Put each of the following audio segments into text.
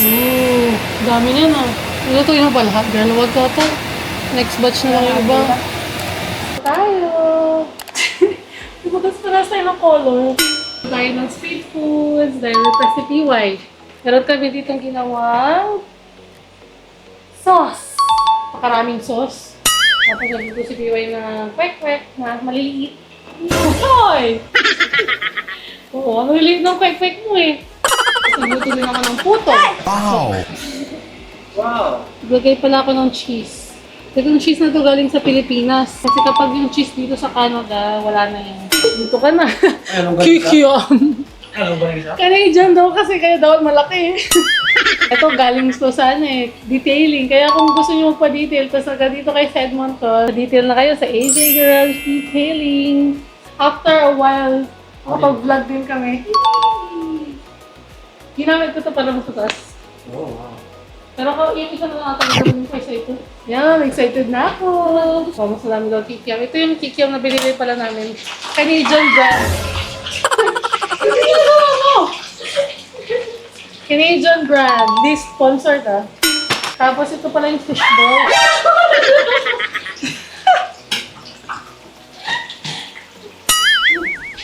Ooh, dami niya na. Lutuin mo ba lahat? Girl, wag ka to. Next batch na lang yung iba. Tayo! Bukas-paras tayo ng color. Tayo ng street foods, dahil request ni PY. Meron kami ditong ginawang sauce. Pakaraming sauce. Tapos nagluto si PY na kwek-kwek na maliliit. Hoy! Oo, ang maliliit ng kwek-kwek mo eh. Tapos nagluto din naman ng puto. Wow! Wow! Naglagay pala ako ng cheese. Itong cheese na to galing sa Pilipinas. Kasi kapag yung cheese dito sa Canada, wala na yan. Dito ka na. Anong ganito? Kikiam. Anong ganito? Canadian daw kasi kaya daw malaki. Ito galing to sa detailing. Kaya kung gusto nyo magpa-detail, tapos agad dito kay Sedmont ko, detail na kayo sa AJ Garage Detailing. After a while, makapag-vlog din kami. Ginamit ko to para masutas. Oh, wow. Pero yung isa na lang ata gawin ko isa ito. Yan, excited na ako. So, mas marami daw kikiam. Ito yung kikiam na binili pala namin. Canadian brand. Canadian brand. This sponsored ah. Tapos ito pala yung fishball.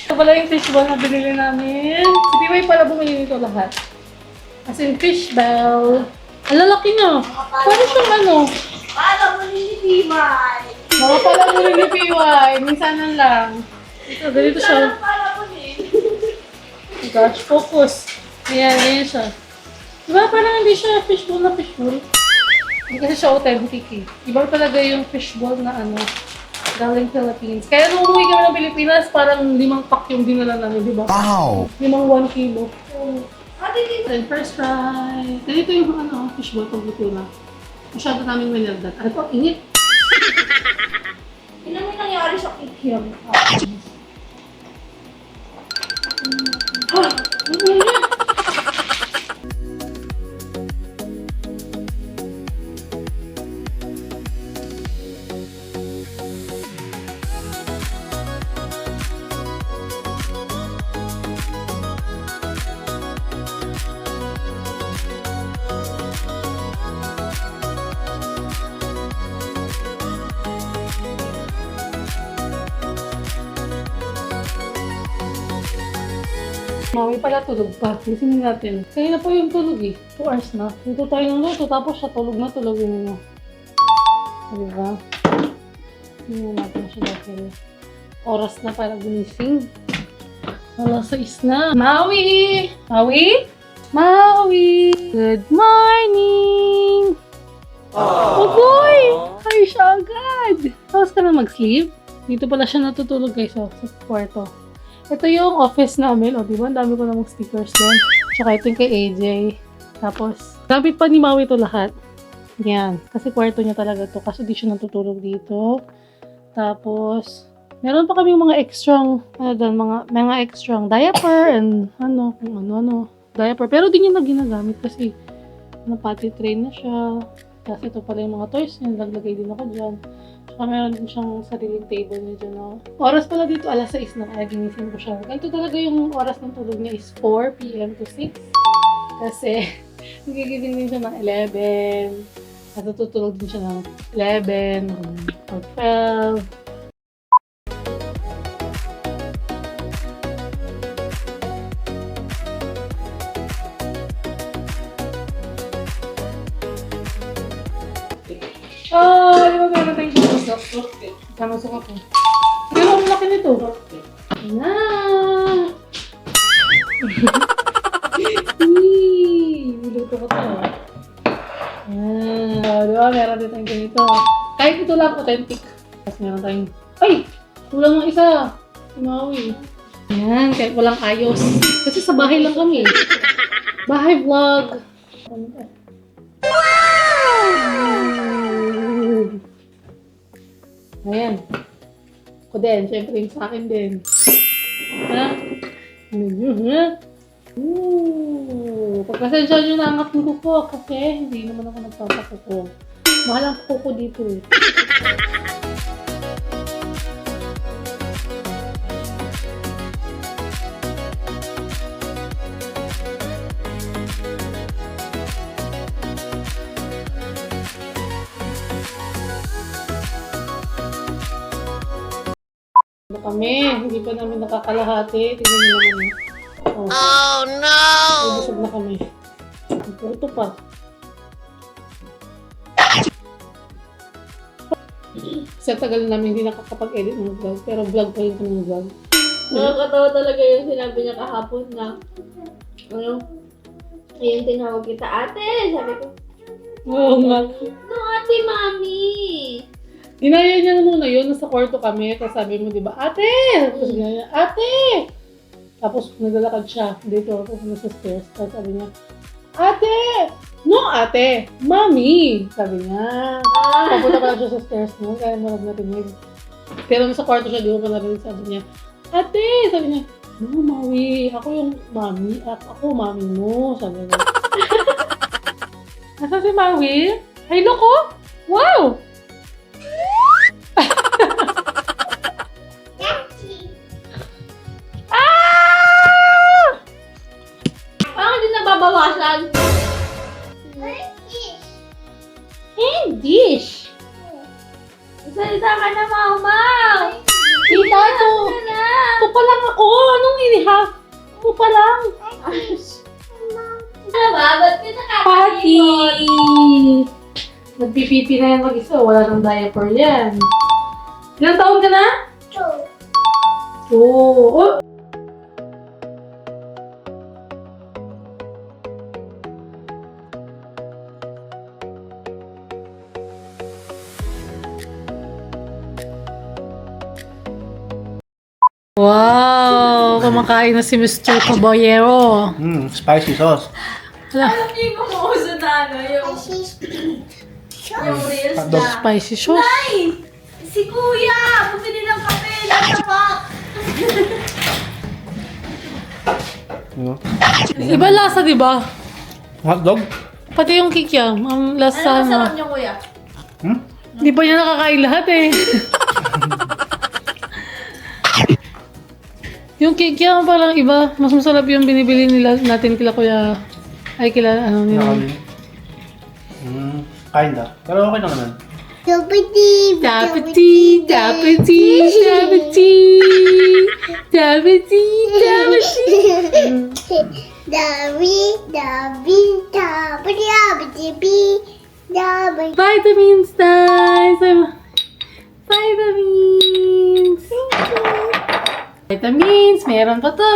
Ito pala yung fishball na binili namin. Si Piway pala bumili nito lahat. As in fishball. Ang lalaki na. Paano siyang ano? Para mo nilipimay. Mga pala mo rin ni PY. Minsanan lang. Ito, ganito siya. Para mo din. Oh gosh, focus. Ayan, ayan siya. Diba parang hindi siya fishbowl na fishbowl? Hindi kasi siya authentic eh. Iba talaga yung fishbowl na ano, galing Philippines. Kaya nung umuwi kami ng Pilipinas, parang 5 pack yung dinala namin, di ba? Wow! 1 kilo. Ate, di Then first try. Ganito yung ano, fishbowl pag luto na. Masyado namin manildat. Ano po, init. Ilan mo nangyari sa kikiam? Ang init. Mami pala tulog pa. Gising natin. Kanina po yung tulog eh. 2 hours na. Luto tayo ng luto tapos siya tulog na tulogin niyo. Diba? Tingnan natin siya dahil oras na para gumising. Alas 6 na. Maui! Maui? Maui! Good morning! Oh boy! Ay siya agad! Tapos ka na mag-sleep? Dito pala siya natutulog guys sa kwarto. Ito yung office namin. O, diba? Ang dami ko namang stickers doon. Tsaka ito yung kay AJ. Tapos, gamit pa ni Maui ito lahat. Yan. Kasi kwarto niya talaga to. Kasi di siya natutulog dito. Tapos, meron pa kami mga extrang, ano doon, mga extrang diaper and ano, kung ano. Diaper. Pero di niya na ginagamit kasi potty train na siya. Tapos ito pala yung mga toys niya. Naglagay din ako dyan. Meron din siyang sariling table niya dyan. No? Oras pala dito, alas 6 na kaya ginising ko siya. Ganito talaga yung oras ng tulog niya is 4 p.m. to 6. Kasi, nagigising din siya ng 11. At natutulog din siya ng 11 or 12. Oh, di ba meron tayong samusok? Samusok ako. Pero ang laki nito. Na! Niluto ko to. Di ba meron din tayong ganito. Kahit ito lang authentic. Tapos meron tayong, ay! Kulang ng isa. Si Maui. Yan, kahit walang ayos. Kasi sa bahay lang kami. Bahay vlog. Ayan. Ako din. Siyempre yung sa akin din. Ha? Ha? Pagpasensya nyo na ang aking kuko kasi hindi naman ako nagpapakuko. Mahal ang kuko dito eh. na kami. Hindi pa namin nakakalahati. Tignan nyo naman. Oh no! Busog na kami. Ito pa. Sa tagal namin hindi nakakapag-edit ng vlog. Pero vlog pa rin kami ng vlog. Nakakatawa talaga yung sinabi niya kahapon na ano, ayun tinawag kita ate. Sabi ko, Oo nga. no ate, mami. Ginaya niya muna yun. Nasa kwarto kami. Tapos sabi mo, di ba, ate! Tapos ginaya niya, ate! Tapos naglalakad siya dito. Tapos nasa stairs. Tapos sabi niya, ate! No, ate! Mami! Sabi niya. Papunta pala siya sa stairs no? Kaya marag narinig. Pero nasa kwarto siya, di ko pa narinig. Sabi niya, ate! Sabi niya, no, Maui. Ako yung mami. Ako, mami mo. Sabi niya. Nasaan si Maui? Ay, loko! Wow! Parang hindi nababawasan. Dish. Salita ka na, mama. Tita, ito pa lang ako. Anong inihap? Ito pa lang. Ba't ka Pati! nakakalimot? Nagpipipi na yan mag-isa. Wala nang diaper yan. Ilang taon ka na? 2. Oh. Wow! Kumakain na si Mr. Caballero. Spicy sauce. Alam niyo yung umuuso na ano, yung reels Hotdog. na. Spicy sauce. Ay! Si Kuya! Bumili ng kape! Natapak! Ano? Iba lasa, di ba? Hotdog? Pati yung kikiam. Ang Ano lasa masarap na. niyo, Kuya? Di pa niya nakakain lahat eh. Yung kikiam parang iba. Mas masarap yung binibili nila natin kila kuya. Ay kila ano nila. Nakali. Kinda. Pero okay naman. Tapati, tapati, tapati, tapati, tapati. Vitamins, guys! Vitamins! Vitamins! Meron pa to!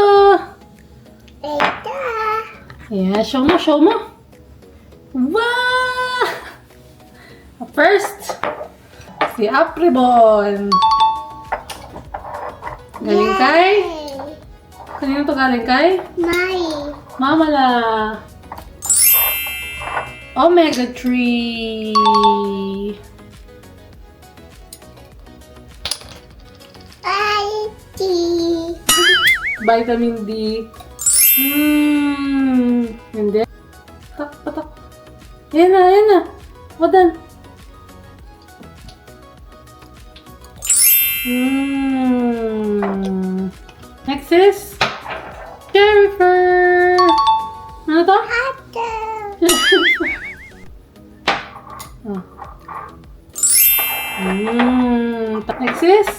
Yeah, show mo, show mo! Wow! First, si Apribon. Galing kay? Kanino to galing kay? Mama la. Omega 3. Vitamin D. Hindi. Patak, patak. Yan na, yan na. Wadan. Next is Jennifer. Ano to? Oh. Next is?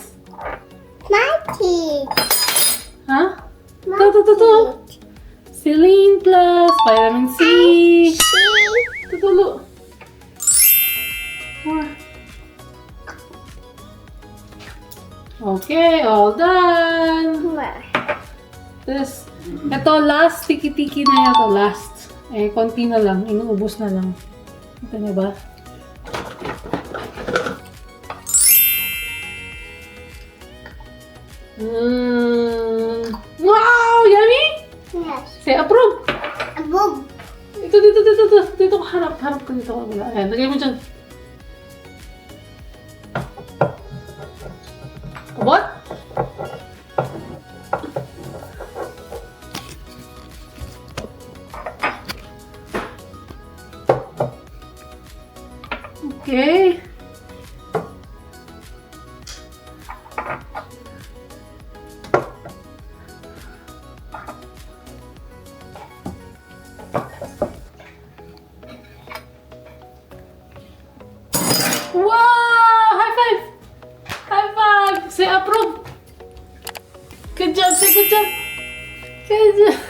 Ha? To. Selene plus vitamin C. Tutulo. More. Okay, all done. Tapos, ito last, tiki-tiki na yan ito, last. Eh, konti na lang, inuubos na lang. Ito niyo ba? Wow! Yummy! Say approve! Dito ka, harap ka dito ka wala. Ayan, lagay mo dyan. What? Okay. Wow! High five! High five! Say approve! Good job, say good job. Good job.